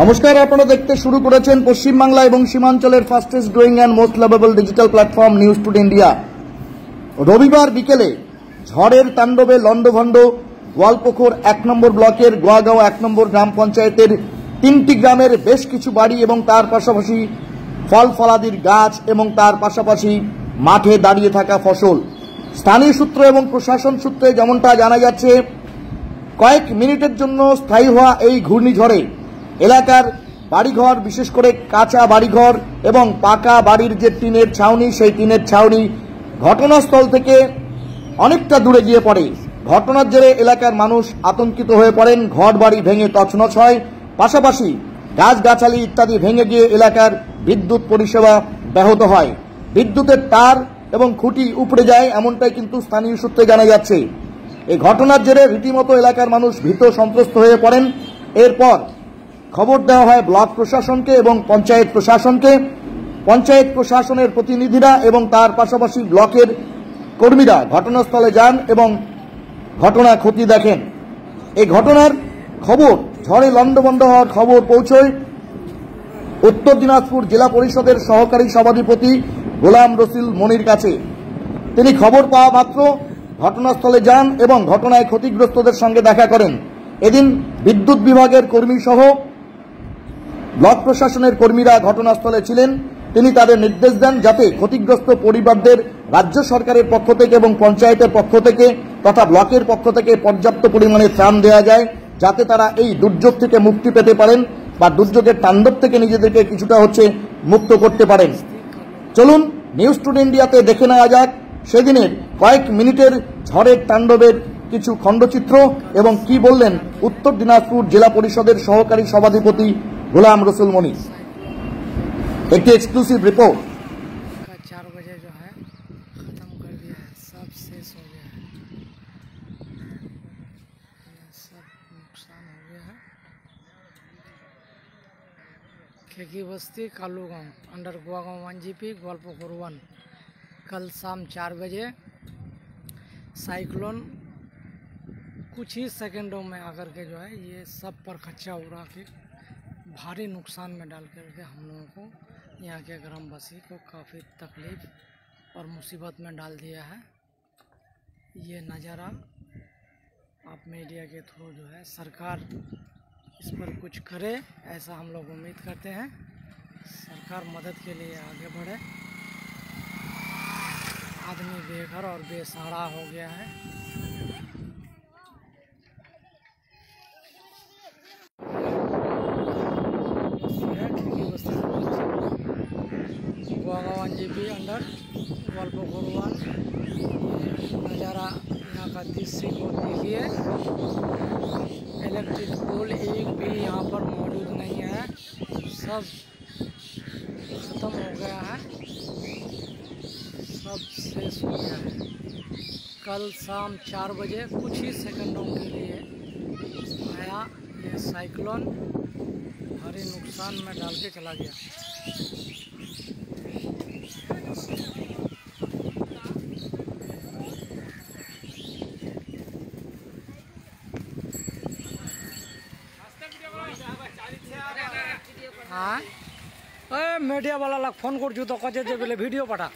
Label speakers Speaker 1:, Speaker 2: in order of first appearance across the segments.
Speaker 1: নমস্কার, আপনারা দেখতে শুরু করেছেন পশ্চিমবাংলা এবং সীমাঞ্চলের fastest growing and most lovable digital platform News Today India. রবিবার বিকেলে ঝড়ের তাণ্ডবে লন্ডভন্ড গোয়ালপুকুর 1 নম্বর ব্লকের গোয়াগাঁও 1 নম্বর গ্রাম পঞ্চায়েতের 3টি গ্রামের বেশ কিছু বাড়ি এবং তার পাশাপাশি ফল ফলাদির গাছ এবং তার পাশাপাশি মাঠে দাঁড়িয়ে থাকা ফসল। স্থানীয় সূত্র এবং প্রশাসন সূত্রে যেমনটা জানা যাচ্ছে, কয়েক মিনিটের জন্য স্থায়ী হওয়া এই ঘূর্ণিঝড়ে এলাকার বাড়িঘর, বিশেষ করে কাঁচা বাড়িঘর এবং পাকা বাড়ির যে টিনের ছাউনি, সেই টিনের ছাউনি ঘটনাস্থল থেকে অনেকটা দূরে গিয়ে পড়ে। ঘটনার জেরে এলাকার মানুষ আতঙ্কিত হয়ে পড়েন, ঘর বাড়ি ভেঙে তছনছ হয়, পাশাপাশি গাছগাছালি ইত্যাদি ভেঙে গিয়ে এলাকার বিদ্যুৎ পরিষেবা ব্যাহত হয়। বিদ্যুতের তার এবং খুঁটি উপড়ে যায়, এমনটাই কিন্তু স্থানীয় সূত্রে জানা যাচ্ছে। এই ঘটনার জেরে রীতিমতো এলাকার মানুষ ভীত সন্ত্রস্ত হয়ে পড়েন। এরপর খবর দেওয়া হয় ব্লক প্রশাসনকে এবং পঞ্চায়েত প্রশাসনকে। পঞ্চায়েত প্রশাসনের প্রতিনিধিরা এবং তার পাশাপাশি ব্লকের কর্মীরা ঘটনাস্থলে যান এবং ঘটনা খতিয়ে দেখেন। এই ঘটনার খবর, ঝড়ে লন্ডভন্ড হওয়ার খবর পৌঁছয় উত্তর দিনাজপুর জেলা পরিষদের সহকারী সভাধিপতি গোলাম রসুল মনির কাছে। তিনি খবর পাওয়া মাত্র ঘটনাস্থলে যান এবং ঘটনায় ক্ষতিগ্রস্তদের সঙ্গে দেখা করেন। এদিন বিদ্যুৎ বিভাগের কর্মী সহ ব্লক প্রশাসনের কর্মীরা ঘটনাস্থলে ছিলেন। তিনি তাদের নির্দেশ দেন যাতে ক্ষতিগ্রস্ত পরিবারদের রাজ্য সরকারের পক্ষ থেকে এবং পঞ্চায়েতের পক্ষ থেকে তথা ব্লকের পক্ষ থেকে পর্যাপ্ত পরিমাণে ত্রাণ দেওয়া যায়, যাতে তারা এই দুর্যোগ থেকে মুক্তি পেতে পারেন বা দুর্যোগের তাণ্ডব থেকে নিজেদেরকে কিছুটা মুক্ত করতে পারেন। চলুন নিউজ টুডে ইন্ডিয়াতে দেখে নেওয়া যাক সেদিনের কয়েক মিনিটের ঝড়ের তাণ্ডবের কিছু খণ্ডচিত্র এবং কি বললেন উত্তর দিনাজপুর জেলা পরিষদের সহকারী সভাধিপতি গোলাম রসুল মনি। একটি এক্সক্লুসিভ রিपोर्ट।
Speaker 2: 4 बजे जो है ख़त्म कर दिया है, सब शेष हो गया है, सब नुकसान हो गया है। खेकी बस्ती कालू गाँव अंडर गोवागांव 1 GP गोवालपुकुर 1। कल शाम 4 बजे साइक्लोन कुछ ही सेकंडों में आकर के जो है ये सब पर खच्चा उड़ा के भारी नुकसान में डाल करके हम लोगों को, यहाँ के ग्रामवासी को काफ़ी तकलीफ और मुसीबत में डाल दिया है। ये नज़ारा आप मीडिया के थ्रू जो है सरकार इस पर कुछ करे, ऐसा हम लोग उम्मीद करते हैं। सरकार मदद के लिए आगे बढ़े। आदमी बेघर और बेसहारा हो गया है। गोवागांव 1 GP अंडर गोवालपुकुर 1 नज़ारा यहाँ का दृश्य को देखिए। इलेक्ट्रिक पोल एक भी यहाँ पर मौजूद नहीं है, सब ख़त्म हो गया है, सब शेष हो गया है। कल शाम 4 बजे कुछ ही सेकंडों के लिए आया ये साइक्लोन, भारी नुकसान में डाल के चला गया। हाँ मीडिया वाला लाग फोन कर तो कहे जे बोले वीडियो पठा,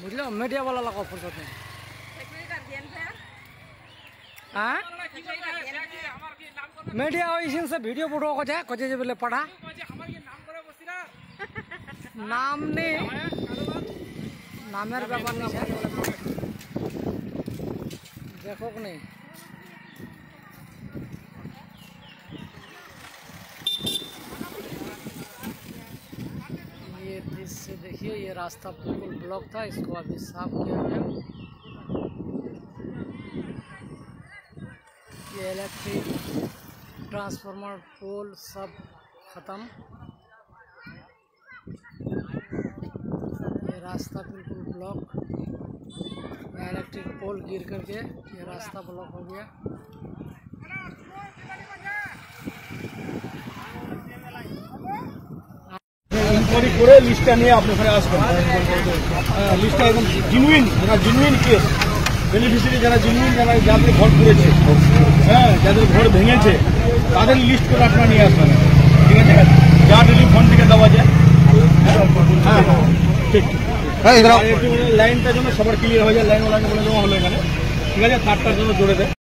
Speaker 2: बुझल, मीडिया वाला लाग फुर्सत में। हाँ मीडिया वैसे से वीडियो फोटो कहे जे बोले पढ़ा नाम नहीं, नामेर ব্যাপার नहीं है, देखो कि नहीं। ये दृश्य देखिए, ये रास्ता बिल्कुल ब्लॉक था, इसको अभी साफ किया गया। ये इलेक्ट्रिक ट्रांसफार्मर पोल सब ख़त्म। ये रास्ता बिल्कुल ब्लॉक, इलेक्ट्रिक पोल गिर करके ये रास्ता ब्लॉक हो गया।
Speaker 3: ইনকোয়ারি করে লিস্টটা নিয়ে আপনি ওখানে আসবেন। লিস্টটা একদম জেনুইন, যারা জেনুইন কেস বেনিফিশিয়ারি, যারা জেনুইন, যাদের ঘর পুড়েছে, হ্যাঁ, যাদের ঘর ভেঙেছে, তাদের লিস্ট করে আপনারা নিয়ে আসবেন। ঠিক ঠিক।
Speaker 1: হ্যাঁ এখানে
Speaker 3: আর একটু লাইনটার জন্য সবার ক্লিয়ার হয়ে যায়, লাইনওয়ালাকে বলে দেওয়া হলো এখানে, ঠিক আছে, তারটার জন্য জোরে দেয়।